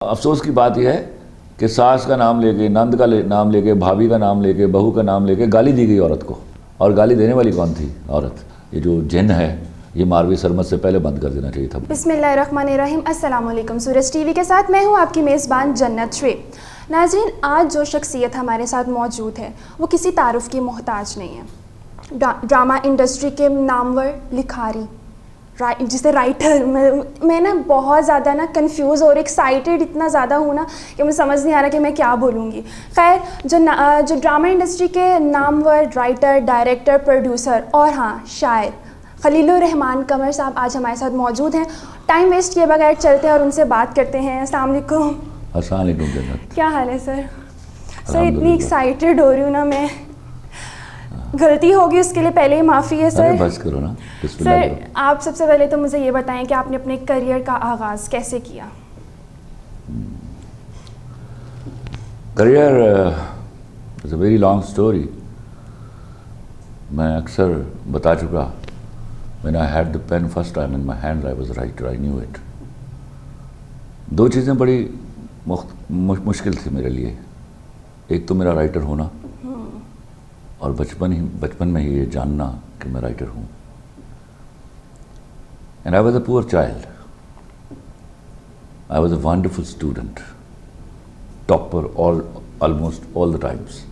अफसोस की बात यह है कि सास का नाम लेके, नंद का नाम लेके, भाभी का नाम लेके, बहू का नाम लेके गाली दी गई औरत को। और गाली देने वाली कौन थी? औरत। ये जो जिन है ये मारवी सरमत से पहले बंद कर देना चाहिए था। बिस्मिल्लाहिर्रहमानिर्रहीम। अस्सलाम वालेकुम। सूरज टीवी के साथ मैं हूँ आपकी मेज़बान जन्नत शुएब। नाज़रीन, आज जो शख्सियत हमारे साथ मौजूद है वो किसी तारुफ की मोहताज नहीं है। ड्रामा इंडस्ट्री के नामवर लिखारी, जिसे राइटर, मैं ना बहुत ज़्यादा ना कंफ्यूज और एक्साइटेड इतना ज़्यादा हूँ ना कि मुझे समझ नहीं आ रहा कि मैं क्या बोलूँगी। खैर, जो ड्रामा इंडस्ट्री के नामवर राइटर, डायरेक्टर, प्रोड्यूसर और हाँ शायर खलीलुर रहमान कमर साहब आज हमारे साथ मौजूद हैं। टाइम वेस्ट किए बगैर चलते हैं और उनसे बात करते हैं। अस्सलाम वालेकुम। अस्सलाम वालेकुम जन्नत। क्या हाल है सर? सर इतनी एक्साइटेड हो रही हूँ ना मैं, गलती होगी उसके लिए पहले ही माफ़ी है सर। बस करो ना। सर आप सबसे पहले तो मुझे ये बताएं कि आपने अपने करियर का आगाज़ कैसे किया? Career is a very long story. मैं अक्सर बता चुका, when I had the pen first time in my hand I was writer, I knew it. दो चीज़ें बड़ी मुश्किल थी मेरे लिए। एक तो मेरा राइटर होना और बचपन में ही ये जानना कि मैं राइटर हूँ। And I was a poor child, I was a wonderful student, topper almost all the times.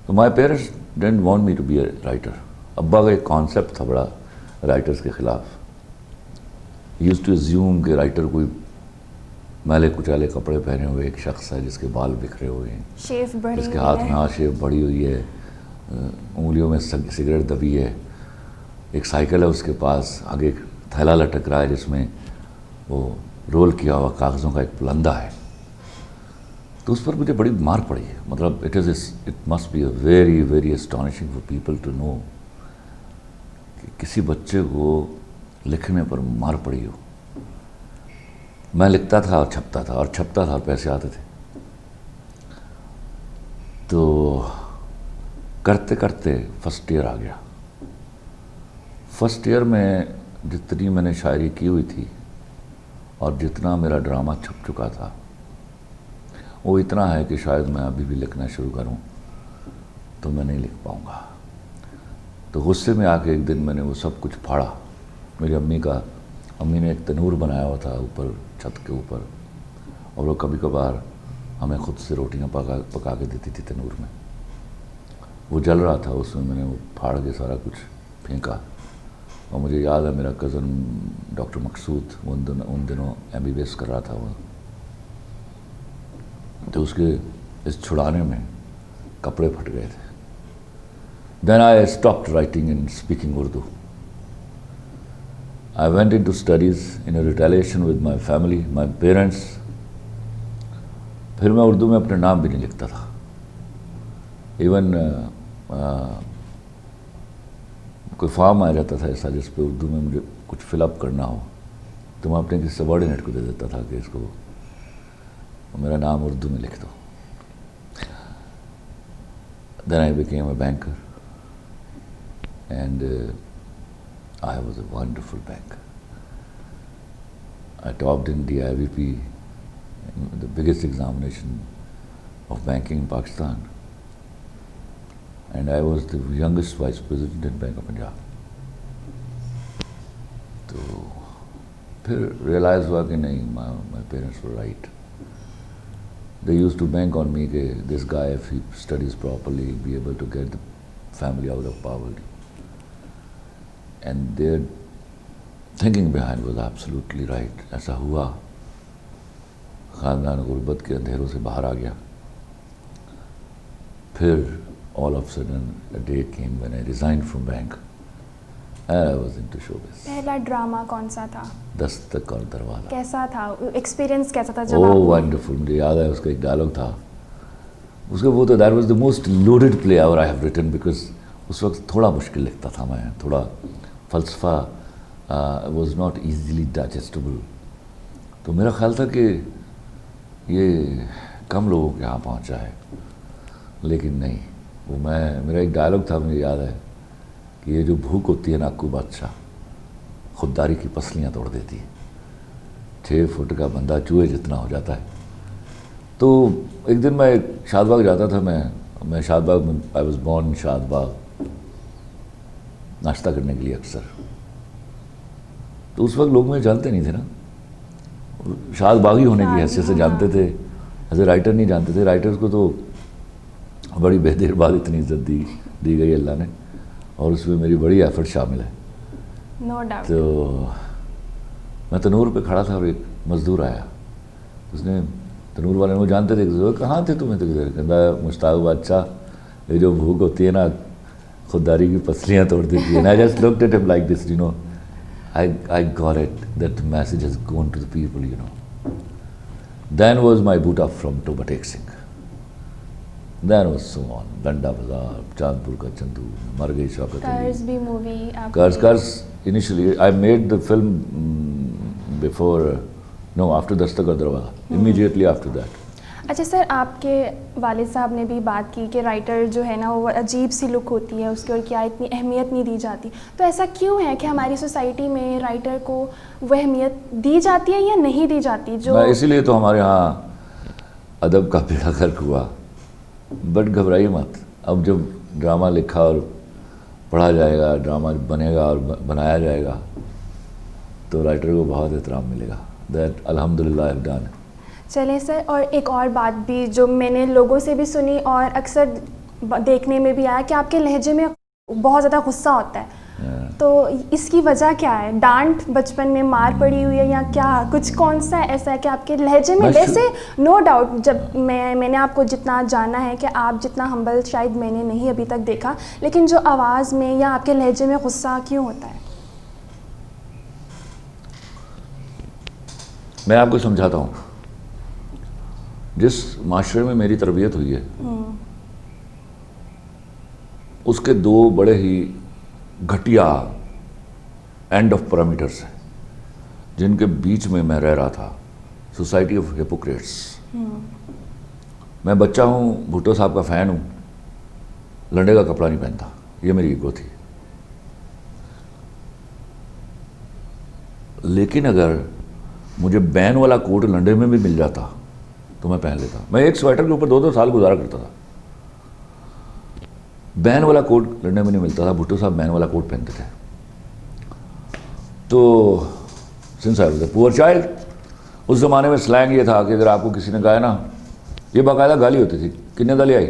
तो my parents didn't want me to be a writer. अब्बा का एक कॉन्सेप्ट था बड़ा राइटर्स के ख़िलाफ़। यूज्ड टू अज्यूम कि राइटर कोई मैले कुचाले कपड़े पहने हुए एक शख्स है जिसके बाल बिखरे हुए हैं, जिसके हाथ में शेव बढ़ी हुई है, उंगलियों में सिगरेट दबी है, एक साइकिल है उसके पास, आगे एक थैला लटक रहा है जिसमें वो रोल किया हुआ कागज़ों का एक पुलंदा है। तो उस पर मुझे बड़ी मार पड़ी है। मतलब it must be a very very astonishing for people to know कि किसी बच्चे को लिखने पर मार पड़ी हो। मैं लिखता था और छपता था और पैसे आते थे। तो करते करते फर्स्ट ईयर आ गया। फर्स्ट ईयर में जितनी मैंने शायरी की हुई थी और जितना मेरा ड्रामा छप चुका था वो इतना है कि शायद मैं अभी भी लिखना शुरू करूं तो मैं नहीं लिख पाऊंगा। तो गुस्से में आके एक दिन मैंने वो सब कुछ फाड़ा। मेरी अम्मी ने एक तनूर बनाया हुआ था ऊपर छत के ऊपर, और वो कभी कभार हमें खुद से रोटियां पका के देती थी तनूर में। वो जल रहा था, उसमें मैंने वो फाड़ के सारा कुछ फेंका। और मुझे याद है मेरा कज़न डॉक्टर मकसूद उन दिनों MBBS कर रहा था वो, तो उसके इस छुड़ाने में कपड़े फट गए थे। Then I stopped writing and speaking Urdu. I went into studies in a retaliation with my family, my parents. फिर मैं उर्दू में अपने नाम भी नहीं लिखता था। इवन कोई फॉर्म आ जाता था ऐसा जिस पे उर्दू में मुझे कुछ फिलअप करना हो तो मैं अपने किसी सबॉर्डिनेट को दे देता था कि इसको मेरा नाम उर्दू में लिख दो। Then I became a banker and I was a wonderful banker. I topped in DIVP, the biggest examination of banking in Pakistan, and I was the youngest vice president in Bank of Punjab. तो फिर realize हुआ कि नहीं, my parents were right. They used to bank on me that this guy, if he studies properly, he'll be able to get the family out of poverty. And their thinking behind was absolutely right. ऐसा हुआ, ख़ानदान गुर्बत के अंधेरों से बाहर आ गया। फिर all of a sudden a day came when I resigned from bank and I was into showbiz. पहला ड्रामा कौन सा था? दस्तक और दरवाज़ा। कैसा था एक्सपीरियंस? कैसा था जब Oh, wonderful. मुझे याद है उसका एक डायलॉग था उसका, वो तो that was the most loaded play ever I have written because उस वक्त थोड़ा मुश्किल लिखता था मैं, थोड़ा फ़लसफ़ा was not easily digestible। तो मेरा ख्याल था कि ये कम लोगों के यहाँ पहुँचा है, लेकिन नहीं। वो मेरा एक डायलॉग था, मुझे याद है कि ये जो भूख होती है नाकू बादशाह खुददारी की पसलियाँ तोड़ देती है। 6 फुट का बंदा चूहे जितना हो जाता है। तो एक दिन मैं शादबाग जाता था, मैं शादबाग में, I was born in Shadbagh, नाश्ता करने के लिए अक्सर। तो उस वक्त लोग मुझे जानते नहीं थे ना, शादबागी होने की हैसियत से जानते थे, एज ए राइटर नहीं जानते थे। राइटर्स को तो बड़ी बेदेर बाद इतनी इज्जत दी गई अल्लाह ने, और उसमें मेरी बड़ी एफर्ट शामिल है। No doubt. तो मैं तनूर पे खड़ा था और एक मज़दूर आया, उसने, तनूर वाले वो जानते थे, कहाँ थे तुम्हें, तो किधर, कहता मुश्ताक बादशाह, ये जो भूख होती है ना, खुददारी की पसलियाँ तोड़ देती है। I just looked at him like this, you know, I got it that the message has gone to the people, you know. Then was my boot up from Toba Tek Singh. Then was so on, Landa Bazaar, Chandpur ka Chandu, Mar Gayi Shaukat Ali. कर्ज भी movie कर्ज initially I made the film before, no, after Dastak Ka Darwaza, immediately after that. अच्छा sir, आपके वालिद साहब ने भी बात की कि राइटर जो है ना वो अजीब सी लुक होती है उसकी, और क्या इतनी अहमियत नहीं दी जाती। तो ऐसा क्यों है कि हमारी सोसाइटी में राइटर को वो अहमियत दी जाती है या नहीं दी जाती? जो इसीलिए तो हमारे यहाँ अदब का बेड़ा गर्क हुआ। बट घबराइए मत, अब जब ड्रामा लिखा और पढ़ा जाएगा, ड्रामा बनेगा और बनाया जाएगा, तो राइटर को बहुत एहतराम मिलेगा। दैट अल्हम्दुलिल्लाह आई हैव डन। चलें सर, और एक और बात भी जो मैंने लोगों से भी सुनी और अक्सर देखने में भी आया कि आपके लहजे में बहुत ज़्यादा गुस्सा होता है। तो इसकी वजह क्या है? डांट बचपन में मार पड़ी हुई है या क्या, कुछ कौन सा ऐसा है कि आपके लहजे में? वैसे नो डाउट, जब मैंने आपको जितना जाना है कि आप जितना हम्बल शायद मैंने नहीं अभी तक देखा, लेकिन जो आवाज़ में या आपके लहजे में गुस्सा क्यों होता है? मैं आपको समझाता हूँ। जिस माशरे में मेरी तरबियत हुई है, उसके 2 बड़े ही घटिया एंड ऑफ पैरामीटर्स हैं जिनके बीच में मैं रह रहा था। Society of Hippocrates. मैं बच्चा हूँ, भुट्टो साहब का फ़ैन हूँ, लंडे का कपड़ा नहीं पहनता, ये मेरी ईगो थी। लेकिन अगर मुझे बैन वाला कोट लंडे में भी मिल जाता तो मैं पहन लेता। मैं एक स्वेटर के ऊपर 2-2 साल गुजारा करता था। बैन वाला कोट लंडे में नहीं मिलता था, भुट्टो साहब बैन वाला कोट पहनते थे। तो since I was a poor child, उस ज़माने में स्लैंग ये था कि अगर आपको किसी ने कहा ना, ये बाकायदा गाली होती थी, किन्ने दाली आई?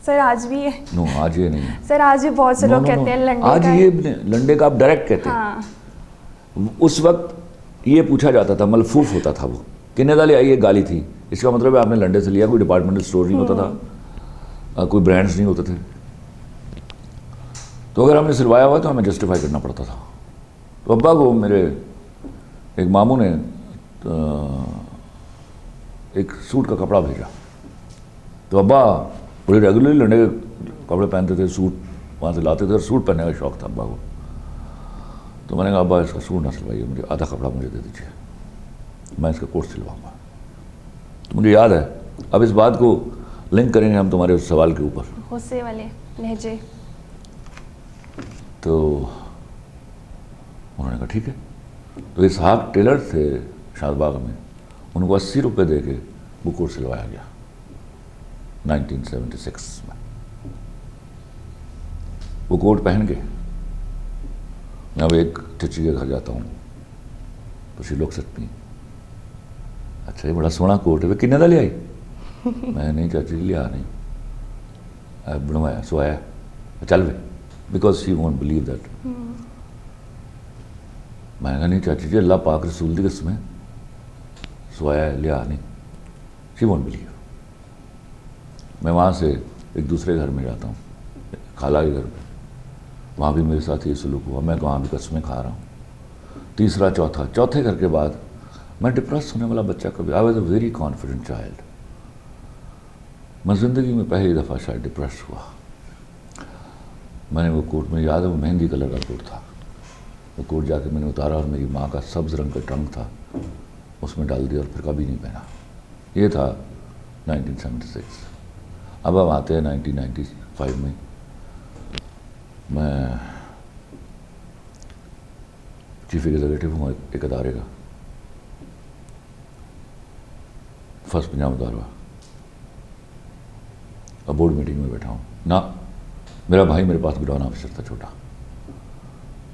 सर आज भी है। नो, आज ये नहीं है सर, आज भी बहुत से लोग कहते हैं लंडे आज का ये लंडे का आप डायरेक्ट कहते हैं। हाँ। उस वक्त ये पूछा जाता था, मलफूफ होता था वो, किन्ने दाली आई, ये गाली थी। इसका मतलब है आपने लंडे से लिया, कोई डिपार्टमेंटल स्टोर नहीं होता था, कोई ब्रांड्स नहीं होते थे। तो अगर हमने सिलवाया हुआ तो हमें जस्टिफाई करना पड़ता था। तो अब्बा को मेरे एक मामू ने एक सूट का कपड़ा भेजा, तो अब्बा बड़े रेगुलरली लंडे के कपड़े पहनते थे, सूट वहाँ से लाते थे, और सूट पहनने का शौक़ था अब्बा को। तो मैंने कहा अब्बा इसका सूट ना सिलवाइए, मुझे आधा कपड़ा मुझे दे दीजिए, मैं इसका कोट सिलवाऊँगा। तो मुझे याद है, अब इस बात को लिंक करेंगे हम तुम्हारे उस सवाल के ऊपर, गुस्से वाले लहजे। तो उन्होंने कहा ठीक है। तो इसहाक टेलर थे शादबाग में, उनको 80 रुपये दे के वो कोट सिलवाया गया 1976 में। वो कोट पहन के मैं अब एक चची के घर जाता हूँ, तो शी लुक्स एट मी, अच्छा ये बड़ा सोहना कोट है, वे किन्ने दा लियाई? मैं नहीं चाची लिया नहीं, बनवाया सुआया, चल वे, because she won't believe that. मैं कहा नहीं चाची जी, अल्लाह पाक रसूल दी कसम है, सुआया लिया नहीं, शी वोंट बिलीव। मैं वहाँ से एक दूसरे घर में जाता हूँ, खाला के घर में, वहाँ भी मेरे साथ ये सलूक हुआ, मैं वहाँ भी कस्में खा रहा हूँ। तीसरा चौथे घर के बाद मैं डिप्रेस होने वाला बच्चा कभी, आई was a very confident child. मैं ज़िंदगी में पहली दफ़ा शायद डिप्रेस हुआ। मैंने वो कोट, में याद है वो मेहंदी कलर का कोट था, वो कोट जाके मैंने उतारा और मेरी माँ का सब्ज़ रंग का ट्रंक था, उसमें डाल दिया और फिर कभी नहीं पहना। ये था 1976। अब हम आते हैं 1995 में। मैं चीफ एग्जीक्यूटिव हूँ एक अदारे का, फर्स्ट पंजाब उतार हुआ, अब बोर्ड मीटिंग में बैठा हूँ ना, मेरा भाई मेरे पास ग्राउंड ऑफिसर था छोटा,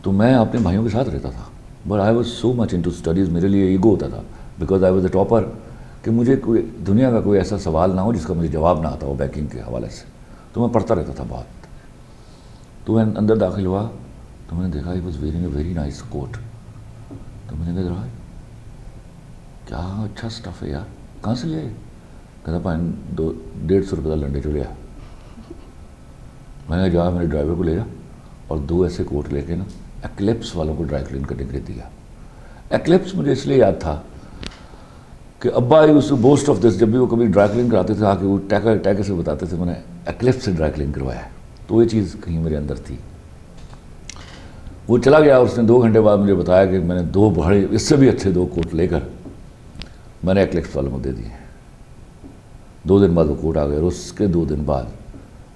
तो मैं अपने भाइयों के साथ रहता था, but I was so much into studies, मेरे लिए ईगो होता था because I was the topper, कि मुझे कोई दुनिया का कोई ऐसा सवाल ना हो जिसका मुझे जवाब ना आता हो बैंकिंग के हवाले से, तो मैं पढ़ता रहता था बहुत। तो मैं अंदर दाखिल हुआ तो मैंने देखा he was wearing a very nice quote, तो मैंने कहा क्या अच्छा स्टफ़ है यार, कहाँ से लिया? कहता पाइन 150 रुपये का लंडे चो लिया। मैंने जा मेरे ड्राइवर को ले जा और 2 ऐसे कोट लेके ना एक्लिप्स वालों को ड्राई क्लीन करने के लिए दिया। एक्लिप्स मुझे इसलिए याद था कि अब्बा used to boast of this, जब भी वो कभी ड्राई क्लीन कराते थे आके वो टैके से बताते थे मैंने एक्लिप्स से ड्राई क्लीन करवाया, तो ये चीज़ कहीं मेरे अंदर थी। वो चला गया और उसने 2 घंटे बाद मुझे बताया कि मैंने 2 बड़े इससे भी अच्छे 2 कोट लेकर मैंने एक्लिप्स वालों को दे दिए। 2 दिन बाद वो कोट आ गया और उसके 2 दिन बाद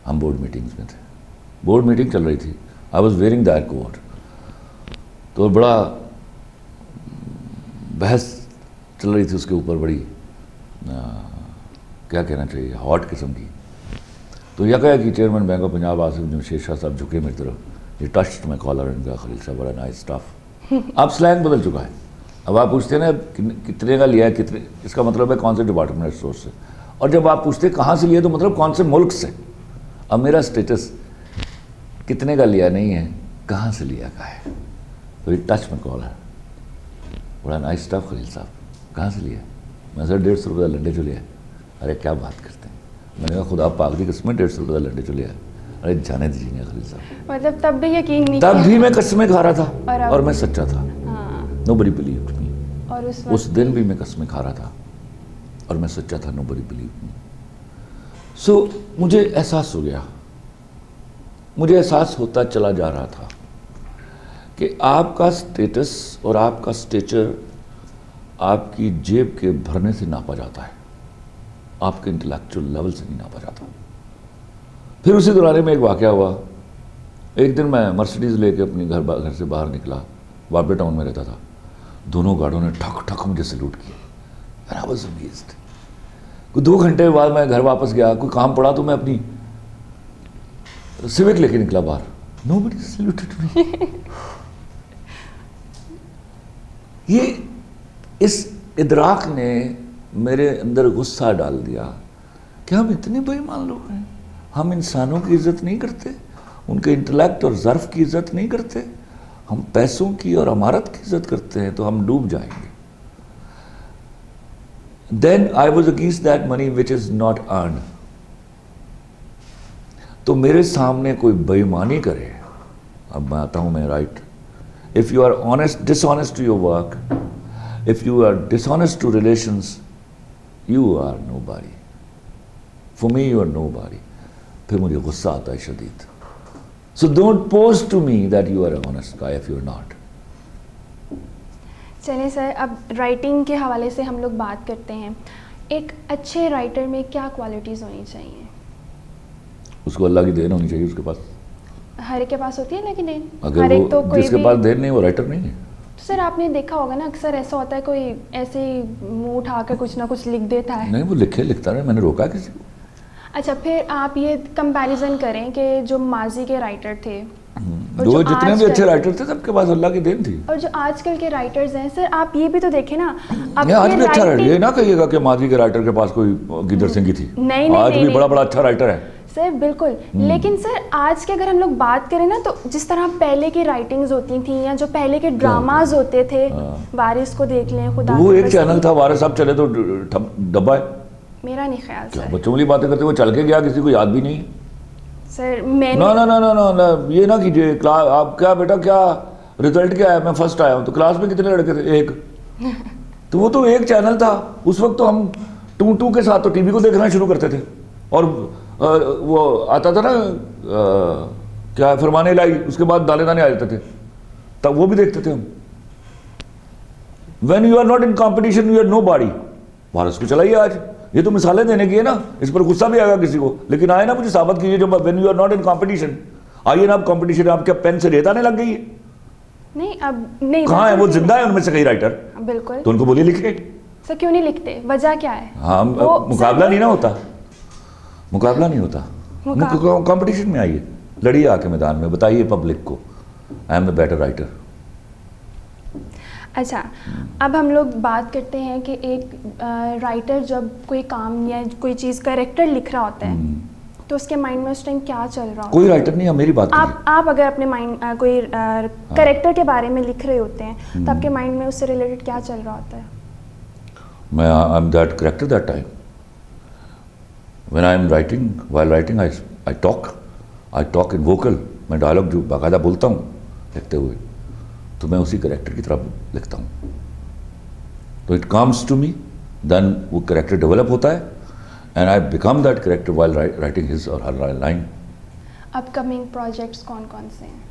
हम बोर्ड मीटिंग्स में थे, बोर्ड मीटिंग चल रही थी, I was wearing that coat, तो बड़ा बहस चल रही थी उसके ऊपर, बड़ी क्या कहना चाहिए हॉट किस्म की। तो यह कहा कि chairman bank of Punjab Asif Jamshed Shah साहब झुके मेरी तरफ, ये टच्ड माई कॉलर एंड कहा खलील साहब बड़ा नाइस स्टफ। अब स्लैंग बदल चुका है, अब आप पूछते हैं ना कितने का लिया है, कितने, इसका मतलब है कौन से डिपार्टमेंट स्टोर से, और जब आप पूछते हैं कहाँ से लिया तो मतलब कौन से मुल्क से। अब मेरा स्टेटस कितने का लिया नहीं है, कहाँ से लिया का है। तो ये टच में कॉलर, बड़ा नाइस स्टफ खलील साहब, कहाँ से लिया? मैं सर 150 रुपये का लंडे चो लिया। अरे क्या बात करते हैं, मैंने कहा खुदा पाक दी किस्में 150 रुपये का लंडे चो लिया। अरे जाने दीजिए खलील साहब, मतलब तब भी यकीन नहीं तब किया। भी मैं कस्में खा रहा था और मैं सच्चा था। हाँ। नोबडी बिलीव्ड मी। और उस दिन भी मैं कस्में खा रहा था और मैं सच्चा था, नोबडी बिलीव्ड मी। सो मुझे एहसास हो गया, मुझे एहसास होता चला जा रहा था कि आपका स्टेटस और आपका स्टेचर आपकी जेब के भरने से नापा जाता है, आपके इंटेलेक्चुअल लेवल से नहीं नापा जाता। फिर उसी दौरान में एक वाक़या हुआ, एक दिन मैं मर्सिडीज़ लेके अपनी घर से बाहर निकला, वापे टाउन में रहता था, दोनों गाड़ियों ने ठक ठक मुझे सैल्यूट किया एंड आई वाज अमेज्ड। कोई 2 घंटे बाद मैं घर वापस गया, कोई काम पड़ा तो मैं अपनी सिविक लेके निकला बाहर, नोबडी सैल्यूटेड मी। ये इस इदराक ने मेरे अंदर गुस्सा डाल दिया कि हम इतने बेईमान लोग हैं, हम इंसानों की इज्जत नहीं करते, उनके इंटेलेक्ट और ज़र्फ़ की इज्जत नहीं करते, हम पैसों की और अमारत की इज्जत करते हैं, तो हम डूब जाएंगे। Then I was against that money which is not earn. तो मेरे सामने कोई बेईमानी करे, अब मैं आता हूँ मैं right, if you are honest dishonest to your work, if you are dishonest to relations, you are nobody. For me you are nobody. फिर मुझे गुस्सा आता है शदीद। So don't pose to me that you are a honest guy if you are not. चलिए sir, अब writing के हवाले से हम लोग बात करते हैं। एक अच्छे राइटर में क्या क्वालिटीज़ होनी चाहिए? उसको अल्लाह की देन होनी चाहिए उसके पास। हर एक के पास होती है ना कि देन? अगर हर एक वो तो कोई जिसके भी पास देन नहीं वो राइटर नहीं है। तो सर आपने देखा होगा ना, अक्सर ऐसा होता है कोई ऐसे ही मुंह उठाकर कुछ ना कुछ लिख देता है। नहीं, वो लिखता रहे, मैंने रोका किसी को। अच्छा, फिर आप ये कंपैरिजन करें कि जो माजी के राइटर थे और जो जो जितने भी आजकल- अच्छे राइटर थे सबके पास अल्लाह की देन थी। और जो आजकल के राइटर्स हैं सर, आप ये भी तो देखें ना, नहीं, आज भी अच्छा राइटर, ये ना कहिएगा कि माजी के राइटर के पास कोई गिदर सिंह की थी। नहीं, आज नहीं, भी बड़ा बड़ा अच्छा राइटर है सर, बिल्कुल। लेकिन सर आज के अगर हम लोग बात करें ना, तो जिस तरह पहले की राइटिंग्स होती थी या जो पहले के ड्रामाज होते थे, वारिस को देख लें, खुदा वो की एक कसम, चैनल था, वारिस साहब चले तो डब्बा है। मेरा नहीं ख्याल क्या सर। बच्चों वाली बातें करते, वो चल के गया, किसी को याद भी नहीं। सर मैंने ना ना ना ना ना ना ये ना कीजिए। क्लास आप क्या बेटा, क्या रिजल्ट क्या है? मैं फर्स्ट आया हूँ। तो क्लास में कितने लड़के थे? एक। तो वो तो एक चैनल था उस वक्त। तो हम टू के साथ तो टीवी को देखना शुरू करते थे, और वो आता था ना क्या फरमाने लाई, उसके बाद दाने दाने आ जाते थे, तब वो भी देखते थे हम। When you are not in competition you are nobody. Waris को चलाइए आज, ये तो मिसालें देने की है ना, इस पर गुस्सा भी आएगा किसी को, लेकिन आए ना मुझे साबित कीजिए जब when you are not in competition. आइए ना, आप कॉम्पिटिशन, आप क्या पेन से रेत आने लग गई है? नहीं, अब नहीं, कहाँ है वो? जिंदा है उनमें से कई राइटर, बिल्कुल। तो उनको बोलिए लिखे। सर क्यों नहीं लिखते, वजह क्या है? हाँ, मुकाबला नहीं ना होता, मुकाबला नहीं होता। कंपटीशन में आइए, लड़िए आके मैदान में, बताइए पब्लिक को I am the better writer. अच्छा, अब हम लोग बात करते हैं कि एक राइटर जब कोई काम या कोई चीज़ कैरेक्टर लिख रहा होता है तो उसके माइंड में उस टाइम क्या चल रहा होता कोई राइटर नहीं है, मेरी बात आप अगर अपने माइंड कोई कैरेक्टर के बारे में लिख रहे होते हैं तो आपके माइंड में उससे रिलेटेड क्या चल रहा होता है? मैं I am that character that time when I am writing, while writing I talk in vocal. मैं डायलॉग जो बाकायदा बोलता हूँ लिखते हुए, तो मैं उसी कैरेक्टर की तरह लिखता हूँ। तो it comes to me, then वो कैरेक्टर डेवलप होता है and I become that character while writing his और हर लाइन। अपकमिंग प्रोजेक्ट्स कौन कौन से हैं?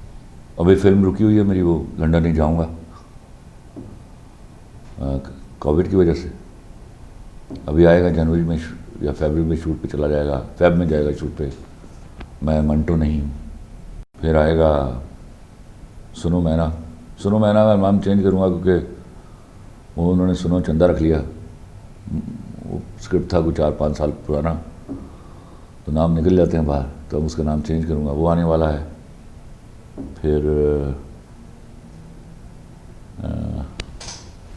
अभी फिल्म रुकी हुई है मेरी, वो लंदन नहीं जाऊँगा कोविड की वजह से। अभी आएगा जनवरी में या फरवरी में, शूट पे चला जाएगा, फेब में जाएगा शूट पे। मैं मंटो नहीं हूँ। फिर आएगा सुनो मैना मैं नाम चेंज करूँगा क्योंकि वो उन्होंने सुनो चंदा रख लिया। वो स्क्रिप्ट था कुछ 4-5 साल पुराना, तो नाम निकल जाते हैं बाहर, तो अब उसका नाम चेंज करूँगा, वो आने वाला है। फिर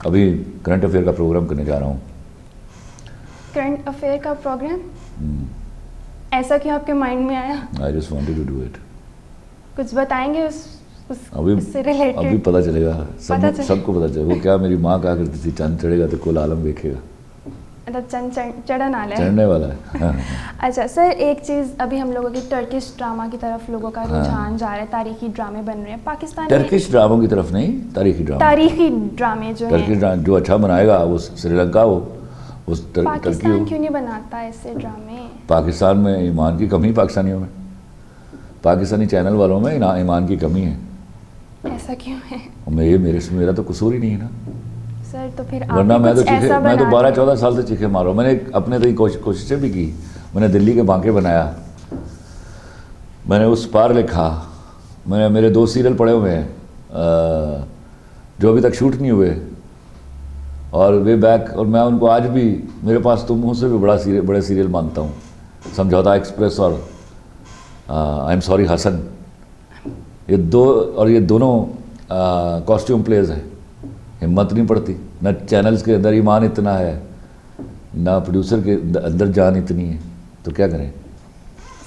अभी करंट अफेयर का प्रोग्राम करने जा रहा हूँ। करंट अफेयर का प्रोग्राम? ऐसा क्यों आपके माइंड में आया? I just wanted to do it. कुछ बताएंगे उससे रिलेटेड? अभी पता चलेगा, सबको पता चलेगा। वो क्या मेरी माँ कहा करती थी, चंद चढ़ेगा तो कुल आलम देखेगा। मतलब चढ़ने वाला है, चढ़ने वाला है। अच्छा सर, एक चीज़, अभी हम लोगों की टर्किश ड्रामा की तरफ लोगों का रुझान जा रहा है, तारीखी ड्रामे बन रहे हैं पाकिस्तान। टर्किश ड्रामों की तरफ नहीं, तारीखी ड्रामे जो टर्किश ड्रामे जो अच्छा बनाएगा वो श्रीलंका हो, उस पाकिस्तान क्यों नहीं बनाता ऐसे ड्रामे? पाकिस्तान में ईमान की कमी, पाकिस्तानियों में, पाकिस्तानी चैनल वालों में ईमान की कमी है। ऐसा क्यों है? मेरा तो कसूर ही नहीं है ना सर। तो फिर वरना मैं तो 12-14 साल से चीखे मारो। मैंने अपने तो कोशिशें भी की। मैंने दिल्ली के बांके बनाया, मैंने उस पार लिखा, मैंने मेरे 2 सीरियल पड़े हुए हैं जो अभी तक शूट नहीं हुए, और वे बैक, और मैं उनको आज भी, मेरे पास तो मुँह से भी बड़े सीरियल मानता हूँ। समझौता एक्सप्रेस और आई एम सॉरी हसन, ये दोनों कॉस्ट्यूम प्लेज हैं। हिम्मत नहीं पड़ती, न चैनल्स के अंदर ईमान इतना है, ना प्रोड्यूसर के अंदर जान इतनी है, तो क्या करें?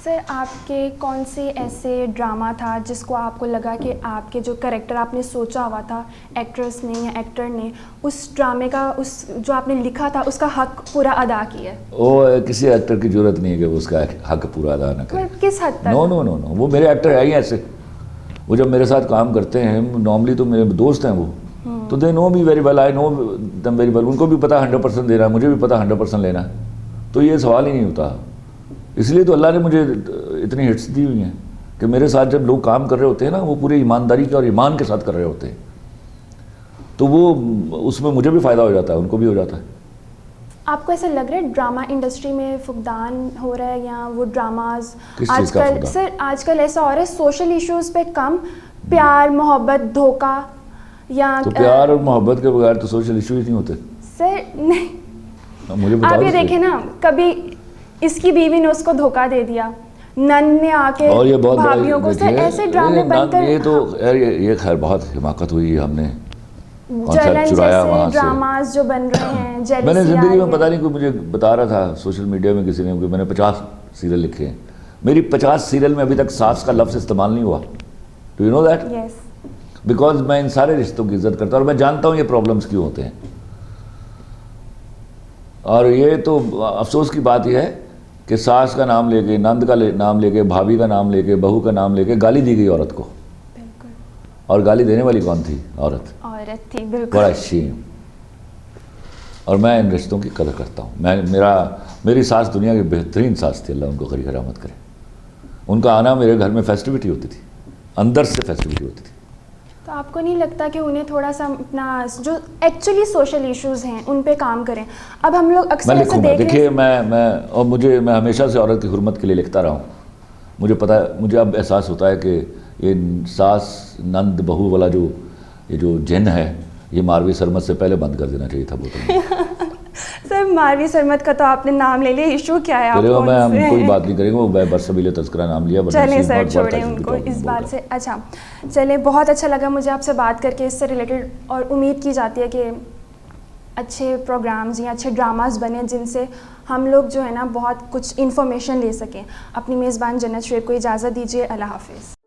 सर आपके कौन से ऐसे ड्रामा था जिसको आपको लगा कि आपके जो कैरेक्टर आपने सोचा हुआ था एक्ट्रेस ने या एक्टर ने, उस ड्रामे का, उस जो आपने लिखा था उसका हक पूरा अदा किया? वो किसी एक्टर की जरूरत नहीं है कि वो उसका हक पूरा अदा ना करे। किस हद तक? नो, वो मेरे एक्टर है ही ऐसे। वो जब मेरे साथ काम करते हैं, नॉर्मली तो मेरे दोस्त हैं वो, तो they know me very well, I know दम वेरी वेल। उनको भी पता 100% देना है, मुझे भी पता 100% लेना है, तो ये सवाल ही नहीं होता। इसलिए तो अल्लाह ने मुझे इतनी हिट्स दी हुई हैं कि मेरे साथ जब लोग काम कर रहे होते हैं ना, वो पूरी ईमानदारी के और ईमान के साथ कर रहे होते हैं, तो वो उसमें मुझे भी फ़ायदा हो जाता है, उनको भी हो जाता है। आपको ऐसा लग रहा है ड्रामा इंडस्ट्री में फुकदान हो रहा है, या वो ड्रामाज आजकल? सर आजकल ऐसा हो रहा है सोशल इश्यूज़ पे कम, प्यार मोहब्बत धोखा, या तो प्यार और मोहब्बत के बगैर तो सोशल इशू ही नहीं होते सर। नहीं, मुझे आप ये देखें ना, कभी इसकी बीवी ने उसको धोखा दे दिया, नन ने आके और ये बहुत भाभीयों को, सर ऐसे ड्रामे बनकर, ये तो यार ये खैर बहुत हिमाकत हुई, हमने जलन चुराया वहाँ से। ड्रामास जो बन रहे हैं, जेलसी। मैंने ज़िंदगी में पता नहीं, कोई मुझे बता रहा था सोशल मीडिया में किसी ने, मैंने 50 सीरियल लिखे हैं। मेरी 50 सीरियल में अभी तक सास का लफ्ज़ इस्तेमाल नहीं हुआ। Do you know that? Yes. Because मैं इन सारे रिश्तों की इज्जत करता हूँ और मैं जानता हूँ ये प्रॉब्लम्स क्यों होते हैं। और ये तो अफसोस की बात यह है कि सास का नाम लेके, नंद का नाम लेके, भाभी का नाम लेके, बहू का नाम लेके गाली दी गई औरत को। बिल्कुल। और गाली देने वाली कौन थी? औरत थी, बिल्कुल। बड़ा शेम। और मैं इन रिश्तों की कदर करता हूँ। मेरी सास दुनिया की बेहतरीन सास थी, अल्लाह उनको खरी करामत करे। उनका आना मेरे घर में फेस्टिविटी होती थी, अंदर से फेस्टिविटी होती थी। तो आपको नहीं लगता कि उन्हें थोड़ा सा अपना जो एक्चुअली सोशल इश्यूज हैं उन पे काम करें? अब हम लोग अक्सर ऐसे देखिए, मैं हमेशा से औरत की हुर्मत के लिए लिखता रहा हूँ। मुझे पता है, मुझे अब एहसास होता है कि ये सास नंद बहू वाला जो जिन है, ये मारवी सरमत से पहले बंद कर देना चाहिए था बोतल में। सर मारवी सरमत का तो आपने नाम ले लिया, इशू क्या है चलो आपको मैं हम उनसे? कोई बात नहीं करेंगे, वो बस सबीले तस्करा नाम लिया, but चलें she's सर, not worth छोड़ें I should be उनको talking इस about बात her. से। अच्छा चलिए, बहुत अच्छा लगा मुझे आपसे बात करके इससे रिलेटेड, और उम्मीद की जाती है कि अच्छे प्रोग्राम्स या अच्छे ड्रामास बने जिनसे हम लोग जो है ना बहुत कुछ इन्फॉर्मेशन ले सकें। अपनी मेज़बान जन्नत शुएब को इजाज़त दीजिए, अल्लाह हाफिज़।